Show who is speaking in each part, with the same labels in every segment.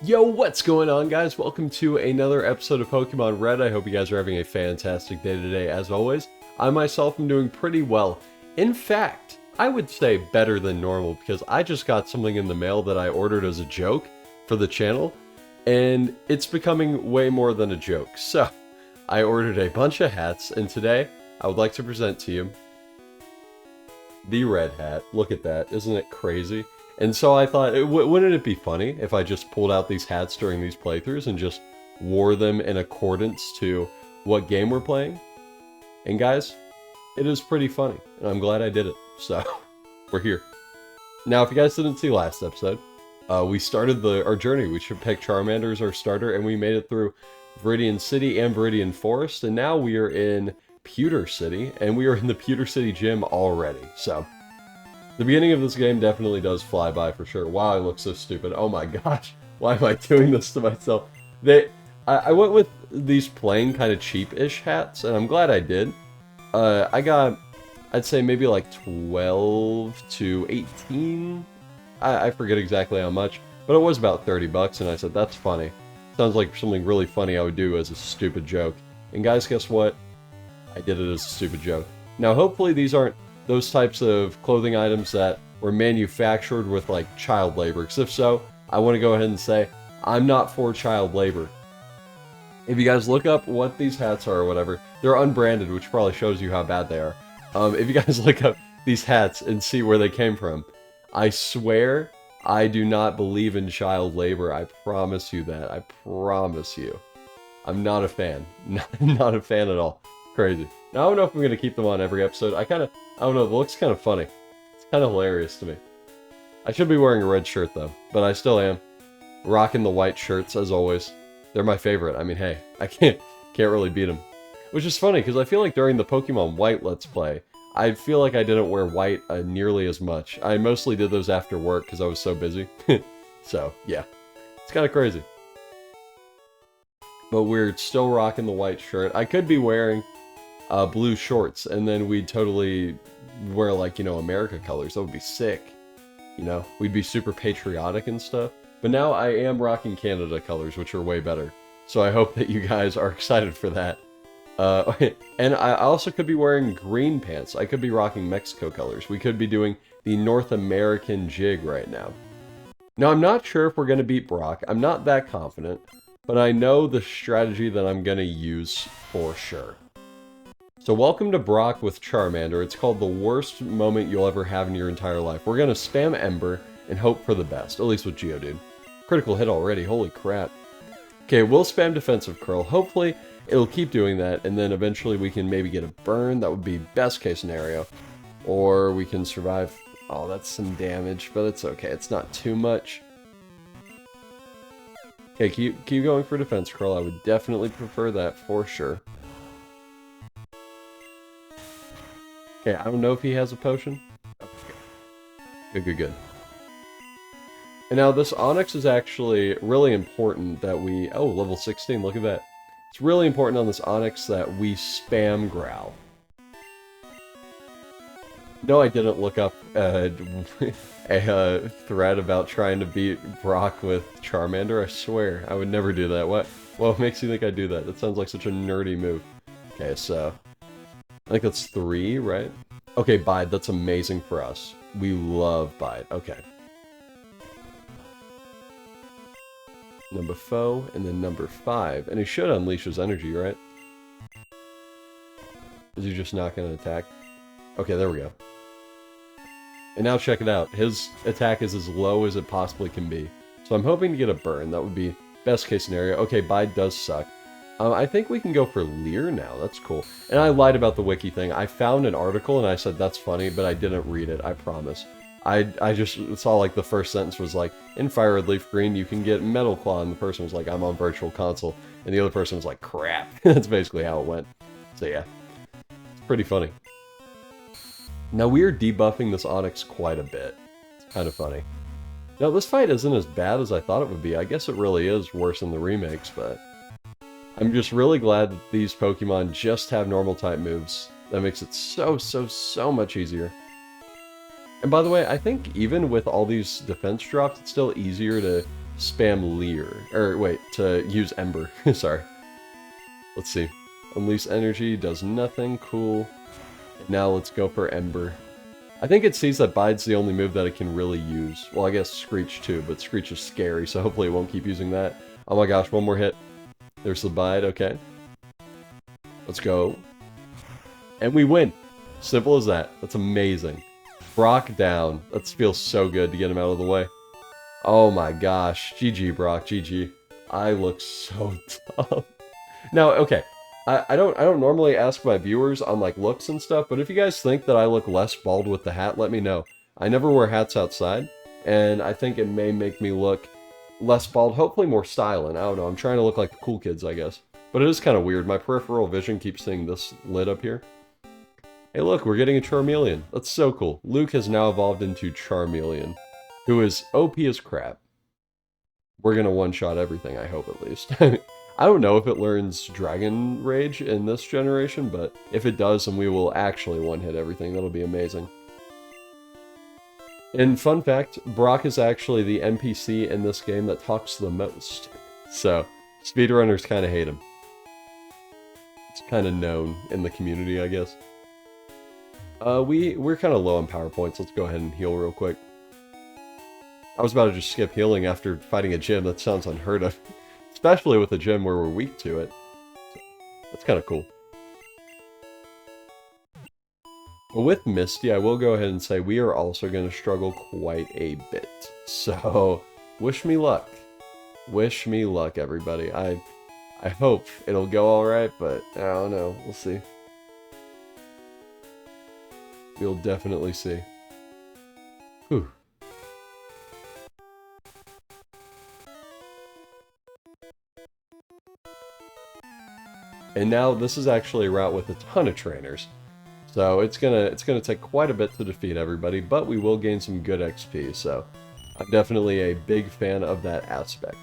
Speaker 1: Yo, what's going on, guys? Welcome to another episode of Pokemon Red. I hope you guys are having a fantastic day today. As always, I myself am doing pretty well. In fact, I would say better than normal because I just got something in the mail that I ordered as a joke for the channel, and it's becoming way more than a joke. So, I ordered a bunch of hats, and today I would like to present to you the red hat. Look at that. Isn't it crazy? And so I thought, wouldn't it be funny if I just pulled out these hats during these playthroughs and just wore them in accordance to what game we're playing? And guys, it is pretty funny, and I'm glad I did it. So, we're here. Now, if you guys didn't see last episode, we started our journey. We should pick Charmander as our starter, and we made it through Viridian City and Viridian Forest, and now we are in Pewter City, and we are in the Pewter City gym already. So, the beginning of this game definitely does fly by for sure. Wow, I look so stupid. Oh my gosh, why am I doing this to myself? I went with these plain kind of cheap-ish hats, and I'm glad I did. I got, I'd say maybe like 12 to 18. I forget exactly how much, but it was about 30 bucks, and I said, that's funny. Sounds like something really funny I would do as a stupid joke. And guys, guess what? I did it as a stupid joke. Now, hopefully these aren't those types of clothing items that were manufactured with like child labor, because if so, I want to go ahead and say I'm not for child labor. If you guys look up what these hats are or whatever, they're unbranded, which probably shows you how bad they are. If you guys look up these hats and see where they came from, I swear I do not believe in child labor. I promise you that. I promise you. I'm not a fan. Not a fan at all. Crazy. Now, I don't know if I'm going to keep them on every episode. I don't know, it looks kind of funny. It's kind of hilarious to me. I should be wearing a red shirt, though, but I still am. Rocking the white shirts, as always. They're my favorite. I mean, hey, I can't really beat them. Which is funny, because I feel like during the Pokemon White Let's Play, I feel like I didn't wear white nearly as much. I mostly did those after work, because I was so busy. So, yeah. It's kind of crazy. But we're still rocking the white shirt. I could be wearing blue shorts, and then we'd totally wear, like, you know, America colors. That would be sick. You know, we'd be super patriotic and stuff. But now I am rocking Canada colors, which are way better. So I hope that you guys are excited for that. And I also could be wearing green pants. I could be rocking Mexico colors. We could be doing the North American jig right now. Now, I'm not sure if we're going to beat Brock. I'm not that confident. But I know the strategy that I'm going to use for sure. So welcome to Brock with Charmander. It's called the worst moment you'll ever have in your entire life. We're going to spam Ember and hope for the best, at least with Geodude. Critical hit already, holy crap. Okay, we'll spam Defensive Curl. Hopefully, it'll keep doing that, and then eventually we can maybe get a burn. That would be best case scenario. Or we can survive. Oh, that's some damage, but it's okay. It's not too much. Okay, keep going for Defense Curl. I would definitely prefer that for sure. Okay, I don't know if he has a potion. Okay. Good. And now this Onyx is actually really important that we... Oh, level 16, look at that. It's really important on this Onyx that we spam Growl. No, I didn't look up a thread about trying to beat Brock with Charmander. I swear, I would never do that. What makes you think I'd do that? That sounds like such a nerdy move. Okay, so... I think that's 3, right? Okay, Bide, that's amazing for us. We love Bide. Okay. Number 4, and then number 5. And he should unleash his energy, right? Is he just not going to attack? Okay, there we go. And now check it out. His attack is as low as it possibly can be. So I'm hoping to get a burn. That would be best case scenario. Okay, Bide does suck. I think we can go for Leer now. That's cool. And I lied about the wiki thing. I found an article and I said that's funny, but I didn't read it. I promise. I just saw like the first sentence was like, in Fire Red Leaf Green you can get Metal Claw, and the person was like, I'm on Virtual Console, and the other person was like, crap. That's basically how it went. So yeah, it's pretty funny. Now we are debuffing this Onyx quite a bit. It's kind of funny. Now this fight isn't as bad as I thought it would be. I guess it really is worse in the remakes, but I'm just really glad that these Pokemon just have normal type moves. That makes it so much easier. And by the way, I think even with all these defense drops, it's still easier to spam Leer. Or wait, to use Ember. Sorry. Let's see. Unleash energy, does nothing, cool. And now let's go for Ember. I think it sees that Bide's the only move that it can really use. Well, I guess Screech too, but Screech is scary, so hopefully it won't keep using that. Oh my gosh, one more hit. There's the Bide, okay. Let's go. And we win. Simple as that. That's amazing. Brock down. That feels so good to get him out of the way. Oh my gosh. GG, Brock. GG. I look so tough. Now, okay. I don't normally ask my viewers on like looks and stuff, but if you guys think that I look less bald with the hat, let me know. I never wear hats outside, and I think it may make me look less bald, hopefully more styling. I don't know. I'm trying to look like the cool kids, I guess. But it is kind of weird. My peripheral vision keeps seeing this lid up here. Hey look, we're getting a Charmeleon. That's so cool. Luke has now evolved into Charmeleon, who is OP as crap. We're gonna one-shot everything, I hope at least. I don't know if it learns Dragon Rage in this generation, but if it does, then we will actually one-hit everything. That'll be amazing. And fun fact, Brock is actually the NPC in this game that talks the most. So, speedrunners kind of hate him. It's kind of known in the community, I guess. We're kind of low on power points. Let's go ahead and heal real quick. I was about to just skip healing after fighting a gym. That sounds unheard of. Especially with a gym where we're weak to it. So, that's kind of cool. But with Misty, I will go ahead and say we are also going to struggle quite a bit. So, wish me luck. Wish me luck, everybody. I hope it'll go alright, but I don't know. We'll see. We'll definitely see. Whew. And now this is actually a route with a ton of trainers. So it's gonna take quite a bit to defeat everybody, but we will gain some good XP, so I'm definitely a big fan of that aspect.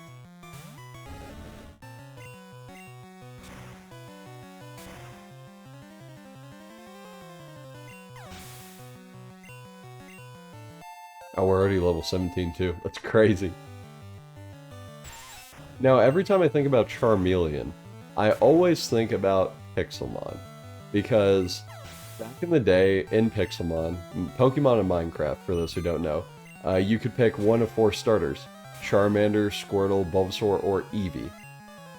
Speaker 1: Oh, we're already level 17 too. That's crazy. Now, every time I think about Charmeleon, I always think about Pixelmon. Because back in the day, in Pixelmon, Pokemon and Minecraft, for those who don't know, you could pick one of 4 starters. Charmander, Squirtle, Bulbasaur, or Eevee.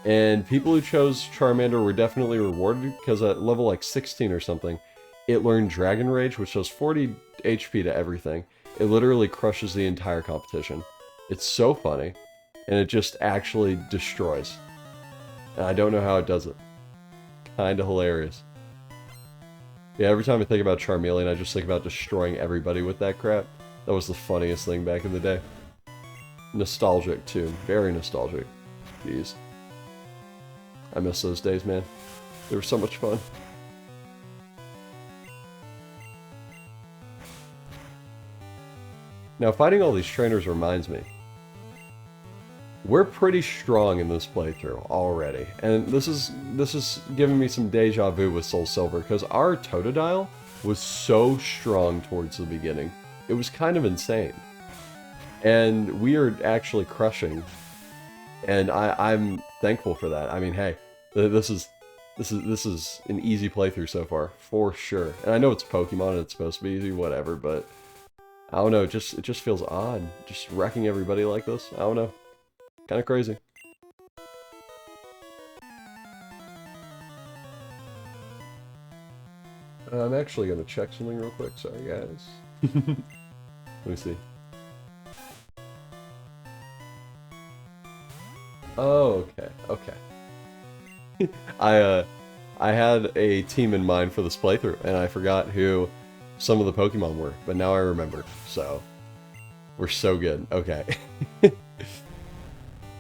Speaker 1: And people who chose Charmander were definitely rewarded because at level like 16 or something, it learned Dragon Rage, which does 40 HP to everything. It literally crushes the entire competition. It's so funny, and it just actually destroys. And I don't know how it does it. Kinda hilarious. Yeah, every time I think about Charmeleon, I just think about destroying everybody with that crap. That was the funniest thing back in the day. Nostalgic, too. Very nostalgic. Jeez. I miss those days, man. They were so much fun. Now, fighting all these trainers reminds me. We're pretty strong in this playthrough already, and this is giving me some deja vu with Soul Silver, because our Totodile was so strong towards the beginning. It was kind of insane. And we are actually crushing, and I'm thankful for that. I mean, hey, this is an easy playthrough so far, for sure. And I know it's Pokemon and it's supposed to be easy, whatever, but I don't know, it just feels odd, just wrecking everybody like this. I don't know. Kind of crazy. I'm actually going to check something real quick. Sorry, guys. Let me see. Oh, okay. Okay. I had a team in mind for this playthrough, and I forgot who some of the Pokemon were, but now I remember. So, we're so good. Okay.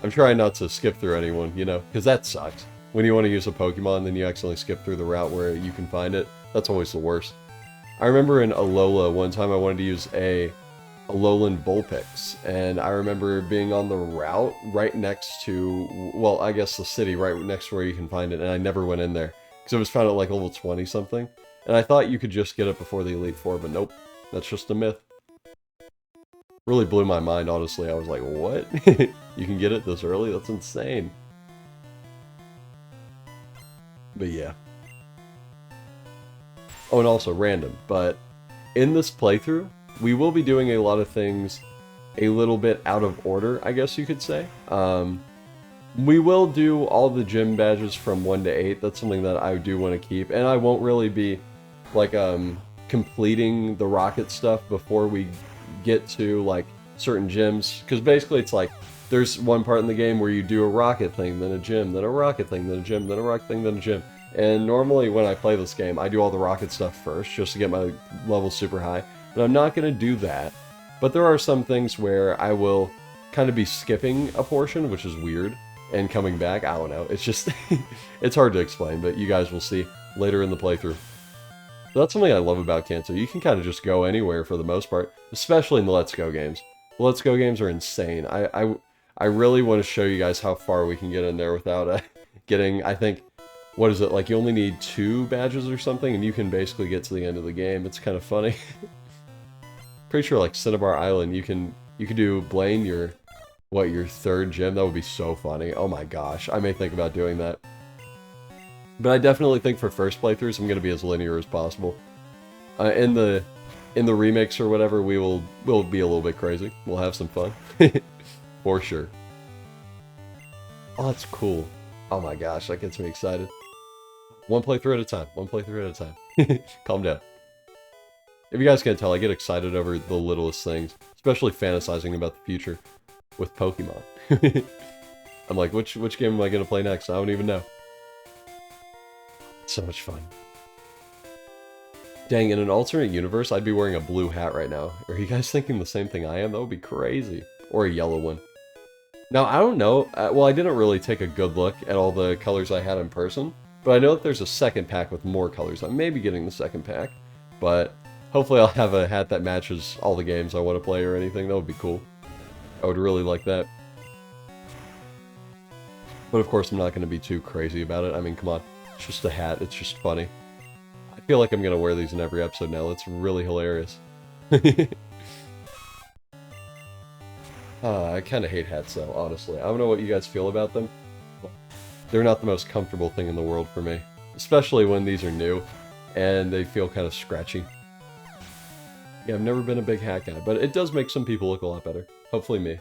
Speaker 1: I'm trying not to skip through anyone, you know, because that sucks. When you want to use a Pokemon, then you accidentally skip through the route where you can find it. That's always the worst. I remember in Alola, one time I wanted to use a Alolan Vulpix, and I remember being on the route right next to, well, I guess the city right next to where you can find it, and I never went in there, because it was found at like level 20 something, and I thought you could just get it before the Elite Four, but nope, that's just a myth. Really blew my mind, honestly. I was like, what? You can get it this early? That's insane. But yeah. Oh, and also random, but in this playthrough, we will be doing a lot of things a little bit out of order, I guess you could say. We will do all the gym badges from 1 to 8. That's something that I do want to keep, and I won't really be, like, completing the rocket stuff before we get to, like, certain gyms, because basically it's like, there's one part in the game where you do a rocket thing, then a gym, then a rocket thing, then a gym, then a rocket thing, then a gym. And normally when I play this game, I do all the rocket stuff first, just to get my level super high. But I'm not going to do that. But there are some things where I will kind of be skipping a portion, which is weird, and coming back. I don't know. It's just, it's hard to explain, but you guys will see later in the playthrough. So that's something I love about Kanto. You can kind of just go anywhere for the most part, especially in the Let's Go games. The Let's Go games are insane. I really want to show you guys how far we can get in there without getting, I think, what is it, like you only need 2 badges or something, and you can basically get to the end of the game. It's kind of funny. Pretty sure, like, Cinnabar Island, you can do Blaine, your 3rd gym. That would be so funny. Oh my gosh, I may think about doing that. But I definitely think for first playthroughs, I'm going to be as linear as possible. In the remakes or whatever, we'll be a little bit crazy. We'll have some fun. For sure. Oh, that's cool. Oh my gosh, that gets me excited. One playthrough at a time. One playthrough at a time. Calm down. If you guys can't tell, I get excited over the littlest things, especially fantasizing about the future with Pokemon. I'm like, which game am I going to play next? I don't even know. It's so much fun. Dang, in an alternate universe, I'd be wearing a blue hat right now. Are you guys thinking the same thing I am? That would be crazy. Or a yellow one. Now, I don't know. Well, I didn't really take a good look at all the colors I had in person. But I know that there's a second pack with more colors. I may be getting the second pack. But hopefully I'll have a hat that matches all the games I want to play or anything. That would be cool. I would really like that. But of course, I'm not going to be too crazy about it. I mean, come on. It's just a hat. It's just funny. I feel like I'm going to wear these in every episode now. It's really hilarious. I kind of hate hats, though, honestly. I don't know what you guys feel about them. They're not the most comfortable thing in the world for me. Especially when these are new, and they feel kind of scratchy. Yeah, I've never been a big hat guy, but it does make some people look a lot better. Hopefully me.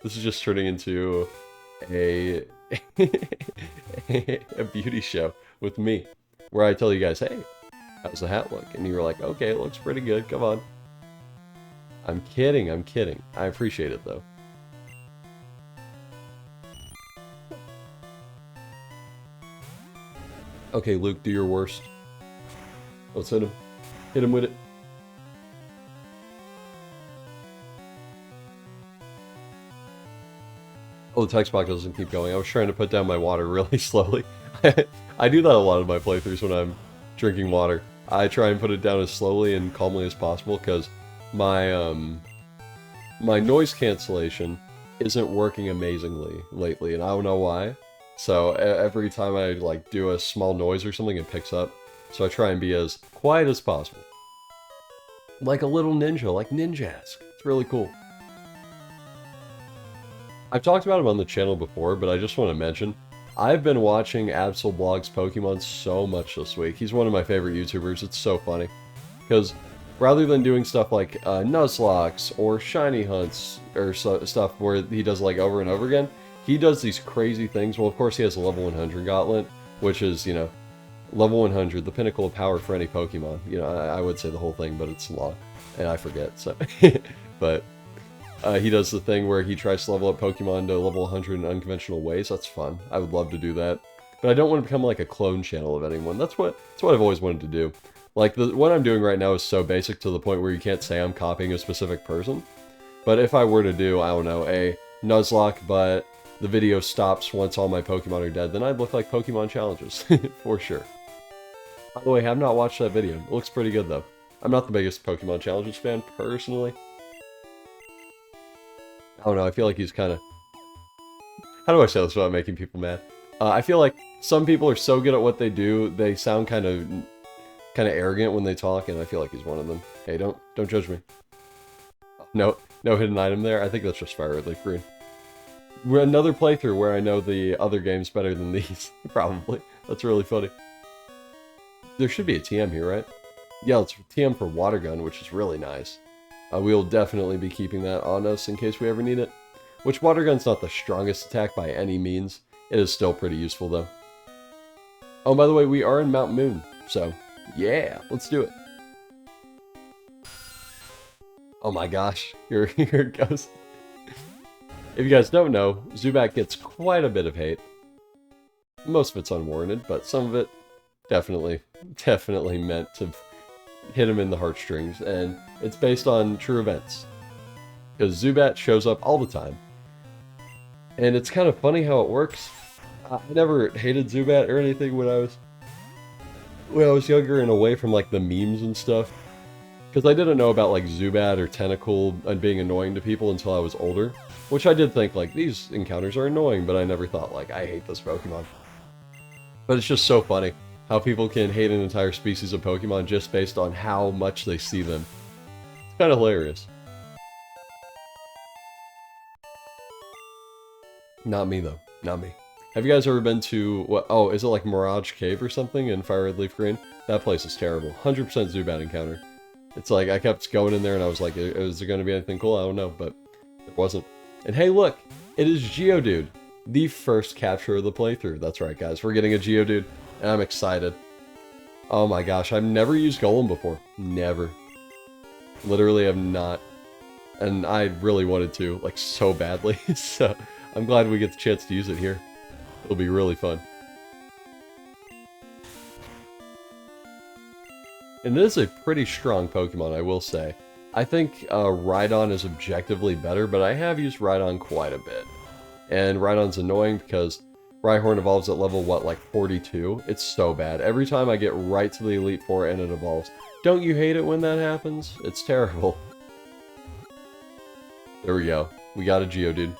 Speaker 1: This is just turning into a beauty show with me, where I tell you guys, hey, how's the hat look? And you're like, okay, it looks pretty good, come on. I'm kidding, I'm kidding. I appreciate it, though. Okay, Luke, do your worst. Let's hit him. Hit him with it. Oh, the text box doesn't keep going. I was trying to put down my water really slowly. I do that a lot of my playthroughs when I'm drinking water. I try and put it down as slowly and calmly as possible because my my noise cancellation isn't working amazingly lately, and I don't know why. So every time I like do a small noise or something, it picks up. So I try and be as quiet as possible. Like a little ninja, like Ninjask. It's really cool. I've talked about him on the channel before, but I just want to mention, I've been watching Absolblog's Pokemon so much this week. He's one of my favorite YouTubers. It's so funny. Because rather than doing stuff like Nuzlocks or Shiny Hunts or stuff where he does like over and over again, he does these crazy things. Well, of course, he has a level 100 Gauntlet, which is, you know, level 100, the pinnacle of power for any Pokemon. You know, I would say the whole thing, but it's a lot, and I forget, so. But he does the thing where he tries to level up Pokemon to level 100 in unconventional ways. That's fun. I would love to do that. But I don't want to become like a clone channel of anyone. That's what I've always wanted to do. Like, what I'm doing right now is so basic to the point where you can't say I'm copying a specific person. But if I were to do, I don't know, a Nuzlocke, but the video stops once all my Pokemon are dead, then I'd look like Pokemon challenges, for sure. By the way, I have not watched that video. It looks pretty good, though. I'm not the biggest Pokemon challenges fan, personally. I don't know, I feel like he's kind of... How do I say this without making people mad? I feel like some people are so good at what they do, they sound kind of arrogant when they talk, and I feel like he's one of them. Hey, don't judge me. no hidden item there. I think that's just Fire Red Leaf Green. We're another playthrough where I know the other games better than these. Probably. That's really funny. There should be a TM here, right? Yeah, it's TM for Water Gun, which is really nice. We'll definitely be keeping that on us in case we ever need it. Which Water Gun's not the strongest attack by any means. It is still pretty useful, though. Oh, by the way, we are in Mount Moon. So, yeah, let's do it. Oh my gosh, here it goes. If you guys don't know, Zubat gets quite a bit of hate. Most of it's unwarranted, but some of it definitely meant to hit him in the heartstrings, and it's based on true events. Because Zubat shows up all the time. And it's kind of funny how it works. I never hated Zubat or anything when I was younger and away from like the memes and stuff. Because I didn't know about like Zubat or Tentacle and being annoying to people until I was older. Which I did think like, these encounters are annoying, but I never thought like, I hate this Pokemon. But it's just so funny how people can hate an entire species of Pokemon just based on how much they see them. It's kind of hilarious. Not me though, not me. Have you guys ever been to, what, oh, is it like Mirage Cave or something in Fire Red Leaf Green? That place is terrible. 100% Zubat encounter. It's like, I kept going in there and I was like, is there going to be anything cool? I don't know, but it wasn't. And hey, look, it is Geodude, the first capture of the playthrough. That's right, guys, we're getting a Geodude, and I'm excited. Oh my gosh, I've never used Golem before. Never. Literally have not. And I really wanted to, like, so badly, so I'm glad we get the chance to use it here. It'll be really fun. And this is a pretty strong Pokemon, I will say. I think Rhydon is objectively better, but I have used Rhydon quite a bit. And Rhydon's annoying because Rhyhorn evolves at level, what, like 42? It's so bad. Every time I get right to the Elite Four and it evolves. Don't you hate it when that happens? It's terrible. There we go. We got a Geodude.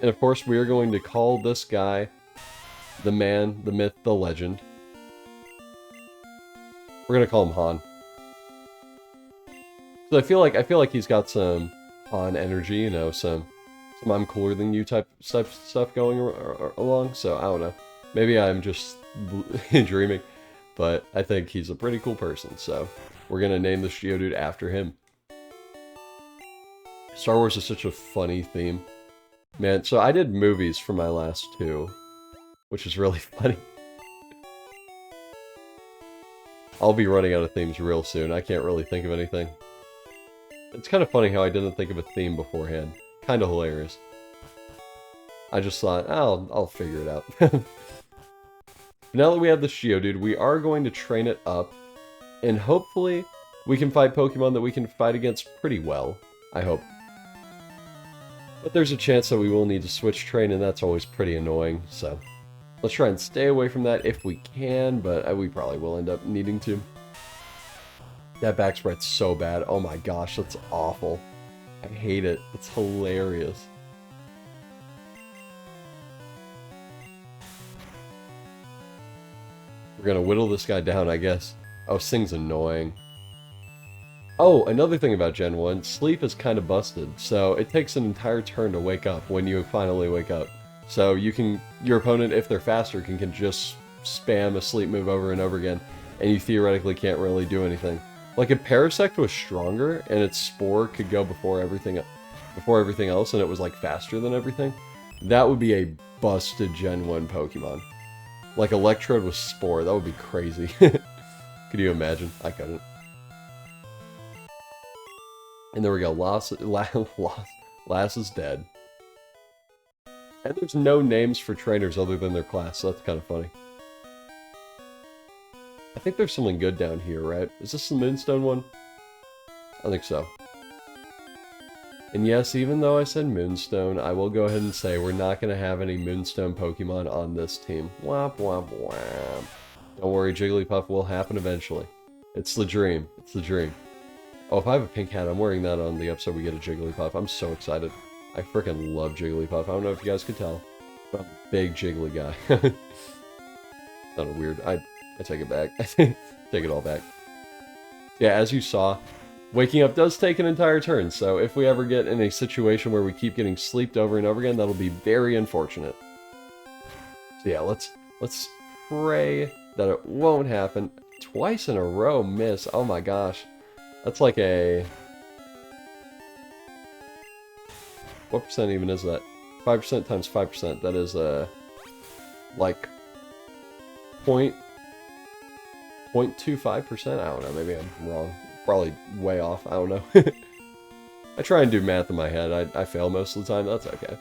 Speaker 1: And of course, we are going to call this guy the man, the myth, the legend. We're gonna call him Han. So I feel like he's got some Han energy, you know, some I'm cooler than you type stuff going along. So I don't know. Maybe I'm just dreaming, but I think he's a pretty cool person. So we're gonna name this Geodude after him. Star Wars is such a funny theme, man. So I did movies for my last two, which is really funny. I'll be running out of themes real soon. I can't really think of anything. It's kind of funny how I didn't think of a theme beforehand. Kind of hilarious. I just thought, I'll figure it out. Now that we have the Geodude, we are going to train it up. And hopefully, we can fight Pokemon that we can fight against pretty well. I hope. But there's a chance that we will need to switch train, and that's always pretty annoying, so... Let's try and stay away from that if we can, but we probably will end up needing to. That back spread's so bad. Oh my gosh, that's awful. I hate it. It's hilarious. We're gonna whittle this guy down, I guess. Oh, Sing's annoying. Oh, another thing about Gen 1, sleep is kind of busted, so it takes an entire turn to wake up when you finally wake up. So you can, your opponent, if they're faster, can just spam a sleep move over and over again, and you theoretically can't really do anything. Like if Parasect was stronger and its Spore could go before everything else, and it was like faster than everything, that would be a busted Gen 1 Pokemon. Like Electrode with Spore, that would be crazy. Could you imagine? I couldn't. And there we go. Lass is dead. And there's no names for trainers other than their class, so that's kind of funny. I think there's something good down here, right? Is this the Moonstone one? I think so. And yes, even though I said Moonstone, I will go ahead and say we're not going to have any Moonstone Pokemon on this team. Womp womp womp. Don't worry, Jigglypuff will happen eventually. It's the dream. It's the dream. Oh, if I have a pink hat, I'm wearing that on the episode we get a Jigglypuff. I'm so excited. I freaking love Jigglypuff. I don't know if you guys could tell, but I'm a big Jiggly guy. It's not a weird... I take it back. I take it all back. Yeah, as you saw, Waking up does take an entire turn, so if we ever get in a situation where we keep getting sleeped over and over again, that'll be very unfortunate. So yeah, let's pray that it won't happen. Twice in a row miss. Oh my gosh. That's like a... What percent even is that? 5% times 5%. That is like 0.25%? I don't know, maybe I'm wrong. Probably way off, I don't know. I try and do math in my head. I fail most of the time, that's okay.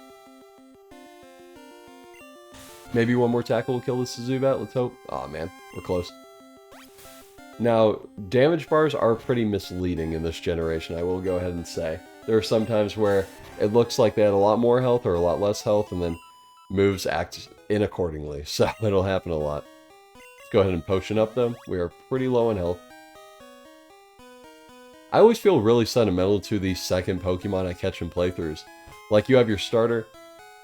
Speaker 1: Maybe one more tackle will kill the Zubat, let's hope. Aw, man, we're close. Now, damage bars are pretty misleading in this generation, I will go ahead and say. There are some times where it looks like they had a lot more health or a lot less health, and then moves act in accordingly, so it'll happen a lot. Let's go ahead and potion up, though. We are pretty low in health. I always feel really sentimental to the second Pokemon I catch in playthroughs. Like, you have your starter,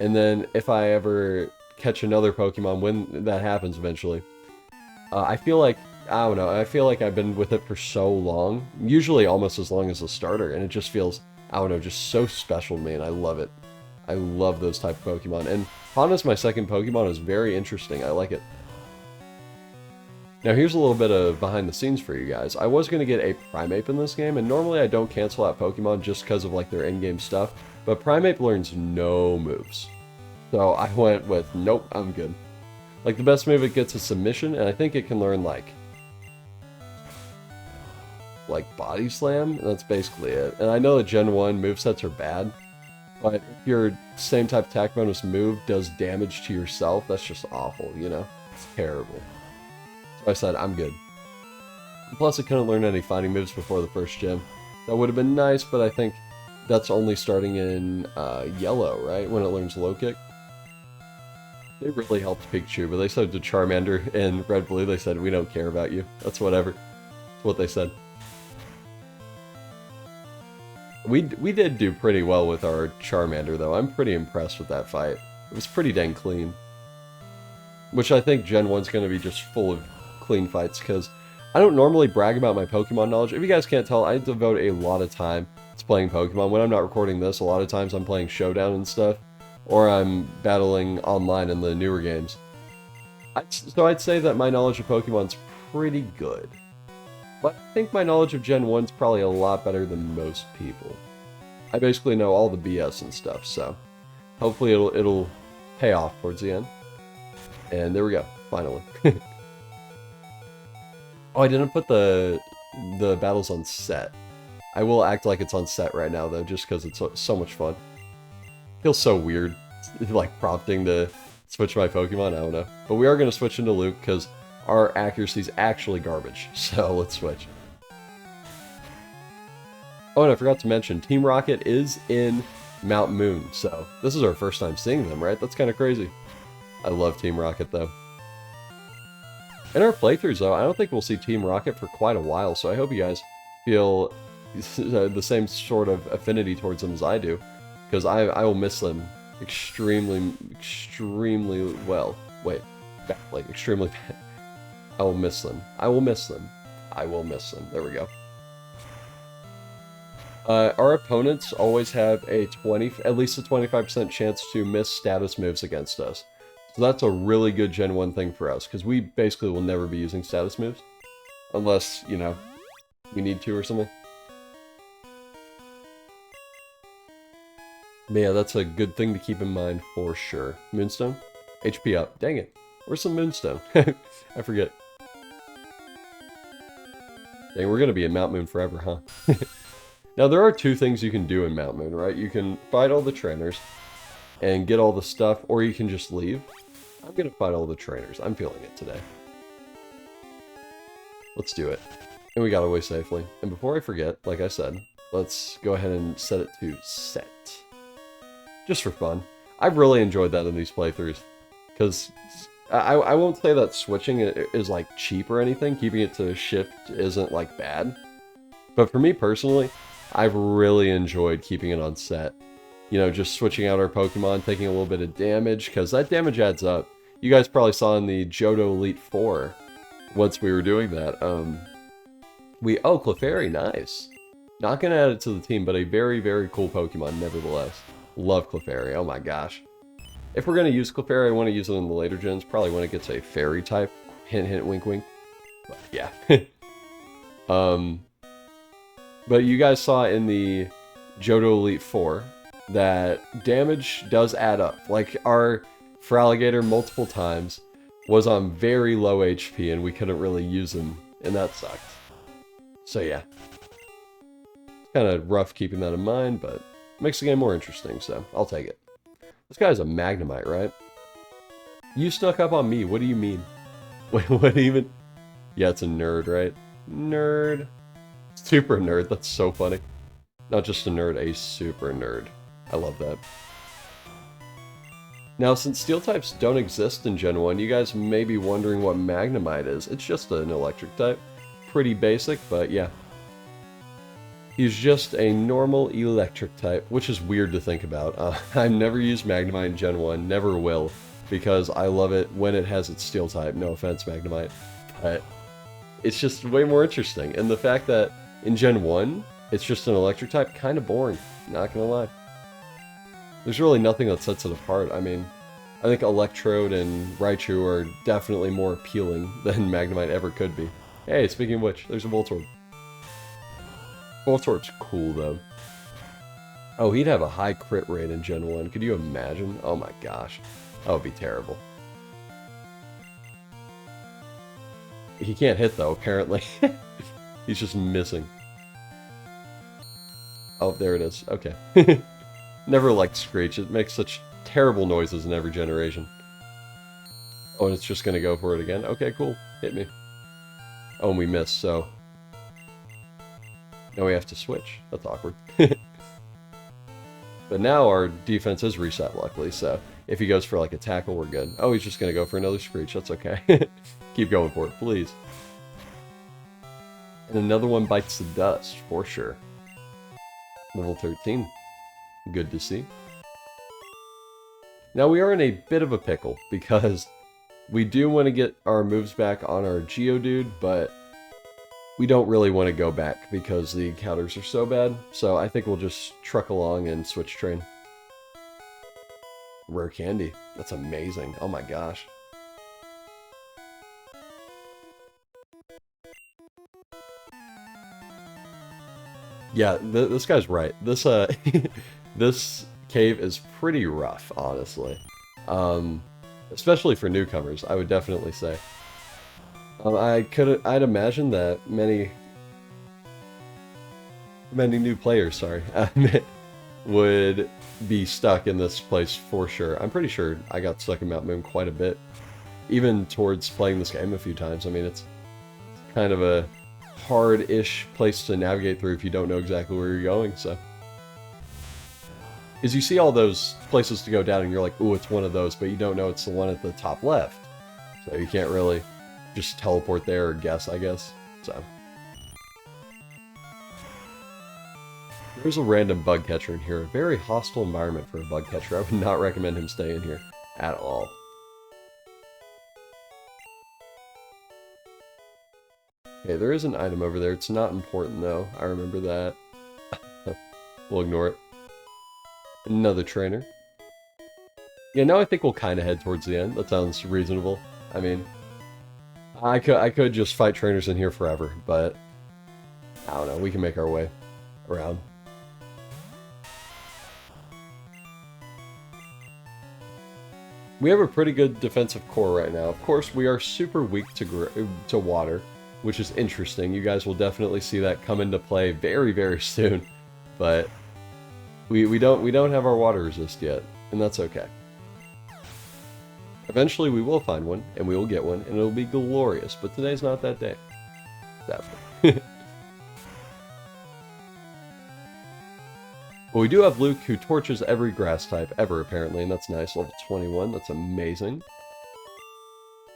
Speaker 1: and then if I ever catch another Pokemon, when that happens eventually, I feel like, I don't know, I feel like I've been with it for so long, usually almost as long as the starter, and it just feels, I don't know, just so special to me, and I love it. I love those type of Pokemon, and Honda's my second Pokemon is very interesting, I like it. Now here's a little bit of behind the scenes for you guys. I was going to get a Primeape in this game, and normally I don't cancel out Pokemon just because of like their in-game stuff, but Primeape learns no moves. So I went with, nope, I'm good. Like the best move it gets is Submission, and I think it can learn like Body Slam, and that's basically it. And I know that Gen 1 movesets are bad, but if your same type of attack bonus move does damage to yourself, that's just awful, you know? It's terrible. So I said, I'm good. Plus, it couldn't learn any fighting moves before the first gym. That would have been nice, but I think that's only starting in Yellow, right? When it learns Low Kick. They really helped Pikachu, but they said to Charmander in Red Blue, they said, we don't care about you. That's whatever. That's what they said. We did do pretty well with our Charmander, though. I'm pretty impressed with that fight. It was pretty dang clean. Which I think Gen 1's going to be just full of clean fights, because I don't normally brag about my Pokemon knowledge. If you guys can't tell, I devote a lot of time to playing Pokemon. When I'm not recording this, a lot of times I'm playing Showdown and stuff, or I'm battling online in the newer games. So I'd say that my knowledge of Pokemon's pretty good. But I think my knowledge of Gen 1's probably a lot better than most people. I basically know all the BS and stuff, so hopefully it'll pay off towards the end. And there we go, finally. Oh, I didn't put the battles on set. I will act like it's on set right now, though, just because it's so much fun. Feels so weird, like, prompting to switch my Pokemon, I don't know. But we are going to switch into Luke, because our accuracy's actually garbage, so let's switch. Oh, and I forgot to mention, Team Rocket is in Mount Moon, so this is our first time seeing them, right? That's kind of crazy. I love Team Rocket, though. In our playthroughs, though, I don't think we'll see Team Rocket for quite a while, so I hope you guys feel the same sort of affinity towards them as I do, because I will miss them extremely well. Wait, like, extremely bad. I will miss them. I will miss them. I will miss them. There we go. Our opponents always have at least a 25% chance to miss status moves against us. So that's a really good Gen 1 thing for us, because we basically will never be using status moves. Unless, you know, we need to or something. But yeah, that's a good thing to keep in mind for sure. Moonstone? HP up. Dang it. Where's some Moonstone? I forget. Dang, we're going to be in Mount Moon forever, huh? Now, there are two things you can do in Mount Moon, right? You can fight all the trainers and get all the stuff, or you can just leave. I'm going to fight all the trainers. I'm feeling it today. Let's do it. And we got away safely. And before I forget, like I said, let's go ahead and set it to set. Just for fun. I've really enjoyed that in these playthroughs. Because I won't say that switching is like cheap or anything. Keeping it to shift isn't like bad. But for me personally, I've really enjoyed keeping it on set. You know, just switching out our Pokemon, taking a little bit of damage, because that damage adds up. You guys probably saw in the Johto Elite 4, once we were doing that, oh, Clefairy, nice. Not going to add it to the team, but a very, very cool Pokemon nevertheless. Love Clefairy. Oh my gosh. If we're going to use Clefairy, I want to use it in the later gens. Probably when it gets a fairy type. Hint, hint, wink, wink. But yeah. But you guys saw in the Johto Elite 4 that damage does add up. Like, our Feraligatr multiple times was on very low HP, and we couldn't really use him, and that sucked. So yeah. It's kind of rough keeping that in mind, but makes the game more interesting, so I'll take it. This guy's a Magnemite, right? You snuck up on me, what do you mean? Wait, what even? Yeah, it's a nerd, right? Nerd. Super nerd, that's so funny. Not just a nerd, a super nerd. I love that. Now, since Steel types don't exist in Gen 1, you guys may be wondering what Magnemite is. It's just an electric type. Pretty basic, but yeah. He's just a normal electric type, which is weird to think about. I've never used Magnemite in Gen 1, never will, because I love it when it has its Steel type. No offense, Magnemite. But it's just way more interesting. And the fact that in Gen 1, it's just an electric type, kind of boring, not gonna lie. There's really nothing that sets it apart. I mean, I think Electrode and Raichu are definitely more appealing than Magnemite ever could be. Hey, speaking of which, there's a Voltorb. Voltorb's cool, though. Oh, he'd have a high crit rate in Gen 1. Could you imagine? Oh my gosh. That would be terrible. He can't hit, though, apparently. He's just missing. Oh, there it is. Okay. Never liked Screech. It makes such terrible noises in every generation. Oh, and it's just gonna go for it again? Okay, cool. Hit me. Oh, and we missed, so... now we have to switch. That's awkward. But now our defense is reset, luckily, so if he goes for, like, a tackle, we're good. Oh, he's just gonna go for another Screech. That's okay. Keep going for it, please. And another one bites the dust, for sure. Level 13. Good to see. Now we are in a bit of a pickle, because we do want to get our moves back on our Geodude, but we don't really want to go back because the encounters are so bad, so I think we'll just truck along and switch train. Rare candy. That's amazing. Oh my gosh. Yeah, this guy's right. This this cave is pretty rough, honestly. Especially for newcomers, I would definitely say. I'd imagine that many new players, sorry, would be stuck in this place for sure. I'm pretty sure I got stuck in Mount Moon quite a bit, even towards playing this game a few times. I mean, it's kind of a hard-ish place to navigate through if you don't know exactly where you're going, so. Because you see all those places to go down and you're like, ooh, it's one of those, but you don't know it's the one at the top left. So you can't really just teleport there or guess, I guess. So. There's a random bug catcher in here. A very hostile environment for a bug catcher. I would not recommend him stay in here at all. Okay, there is an item over there. It's not important, though. I remember that. We'll ignore it. Another trainer. Yeah, now I think we'll kind of head towards the end. That sounds reasonable. I mean, I could just fight trainers in here forever, but I don't know. We can make our way around. We have a pretty good defensive core right now. Of course, we are super weak to water, which is interesting. You guys will definitely see that come into play very, very soon. But we don't have our water resist yet, and that's okay. Eventually we will find one, and we will get one, and it'll be glorious, but today's not that day. Definitely. But we do have Luke, who torches every grass type ever, apparently, and that's nice. Level 21, that's amazing.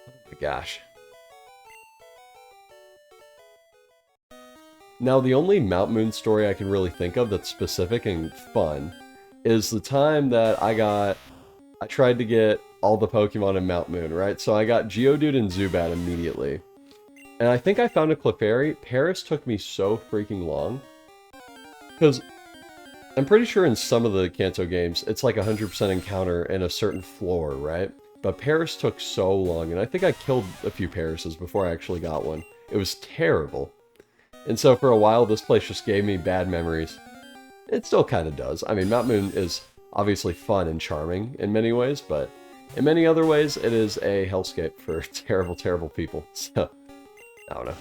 Speaker 1: Oh my gosh. Now, the only Mount Moon story I can really think of that's specific and fun is the time that I tried to get all the Pokemon in Mount Moon, right? So I got Geodude and Zubat immediately. And I think I found a Clefairy. Paris took me so freaking long. Because I'm pretty sure in some of the Kanto games, it's like 100% encounter in a certain floor, right? But Paris took so long, and I think I killed a few Parises before I actually got one. It was terrible. And so for a while, this place just gave me bad memories. It still kind of does. I mean, Mount Moon is obviously fun and charming in many ways, but in many other ways, it is a hellscape for terrible, terrible people. So, I don't know.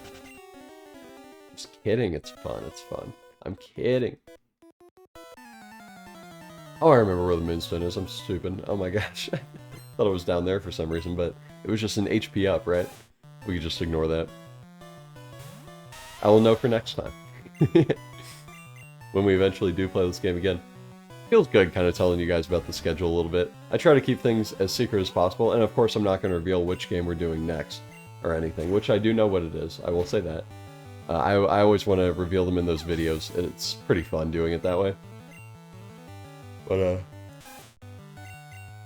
Speaker 1: Just kidding, it's fun, it's fun. I'm kidding. Oh, I remember where the Moonstone is, I'm stupid. Oh my gosh. Thought it was down there for some reason, but it was just an HP up, right? We could just ignore that. I will know for next time. When we eventually do play this game again. Feels good kind of telling you guys about the schedule a little bit. I try to keep things as secret as possible, and of course I'm not going to reveal which game we're doing next, or anything, which I do know what it is, I will say that. I always want to reveal them in those videos, it's pretty fun doing it that way. But,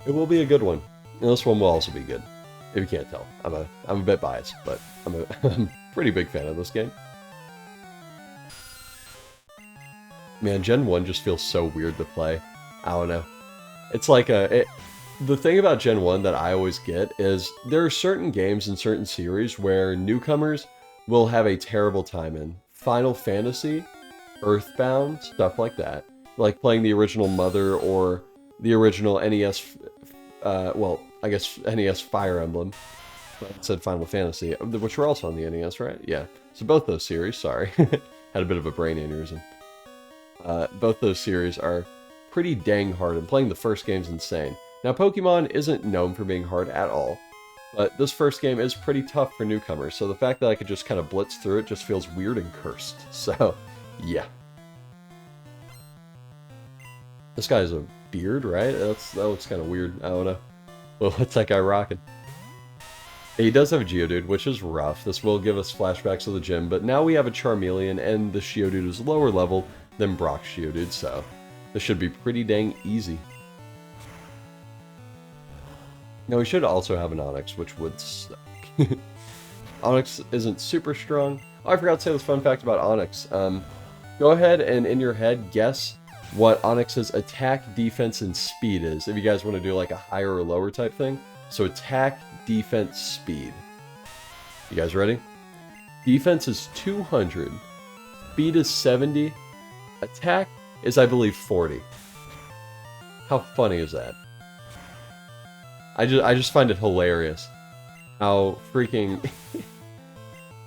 Speaker 1: it will be a good one. And this one will also be good, if you can't tell. I'm a bit biased, but I'm a pretty big fan of this game. Man, Gen 1 just feels so weird to play. I don't know. It's like the thing about Gen 1 that I always get is there are certain games in certain series where newcomers will have a terrible time in. Final Fantasy, Earthbound, stuff like that. Like playing the original Mother or the original NES, well, I guess NES Fire Emblem. It said Final Fantasy, which were also on the NES, right? Yeah. So both those series, sorry. Had a bit of a brain aneurysm. Both those series are pretty dang hard, and playing the first game's insane. Now, Pokemon isn't known for being hard at all, but this first game is pretty tough for newcomers, so the fact that I could just kind of blitz through it just feels weird and cursed. So, yeah. This guy has a beard, right? That looks kind of weird. I don't know. Well, what's that guy rocking? He does have a Geodude, which is rough. This will give us flashbacks of the gym, but now we have a Charmeleon, and the Geodude is lower level than Brock's Geodude, so this should be pretty dang easy. Now, we should also have an Onix, which would suck. Onix isn't super strong. Oh, I forgot to say this fun fact about Onix. Go ahead and, in your head, guess what Onix's attack, defense, and speed is, if you guys want to do like a higher or lower type thing. So attack, defense, speed. You guys ready? Defense is 200. Speed is 70. Attack is, I believe, 40. How funny is that? I just find it hilarious. How freaking...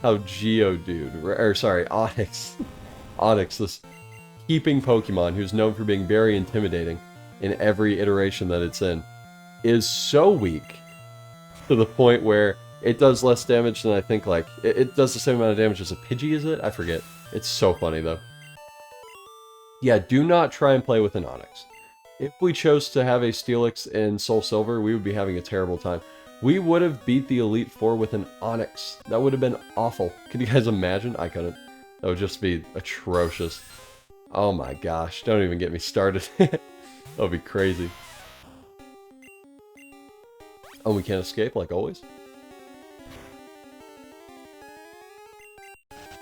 Speaker 1: how Geodude, or sorry, Onix. Onix, this keeping Pokemon who's known for being very intimidating in every iteration that it's in, is so weak to the point where it does less damage than I think, like, it does the same amount of damage as a Pidgey, is it? I forget. It's so funny, though. Yeah, do not try and play with an Onix. If we chose to have a Steelix in Soul Silver, we would be having a terrible time. We would have beat the Elite Four with an Onix. That would have been awful. Could you guys imagine? I couldn't. That would just be atrocious. Oh my gosh, don't even get me started. That would be crazy. Oh, we can't escape like always?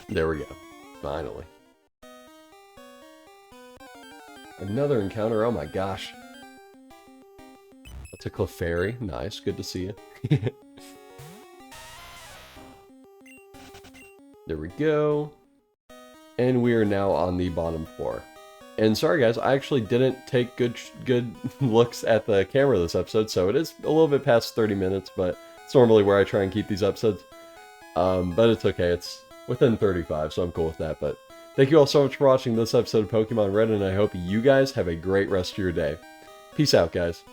Speaker 1: There we go. Finally. Another encounter, oh my gosh. That's a Clefairy. Nice, good to see you. There we go. And we are now on the bottom floor. And sorry guys, I actually didn't take good looks at the camera this episode, so it is a little bit past 30 minutes, but it's normally where I try and keep these episodes. But it's okay, it's within 35, so I'm cool with that. But thank you all so much for watching this episode of Pokemon Red, and I hope you guys have a great rest of your day. Peace out, guys.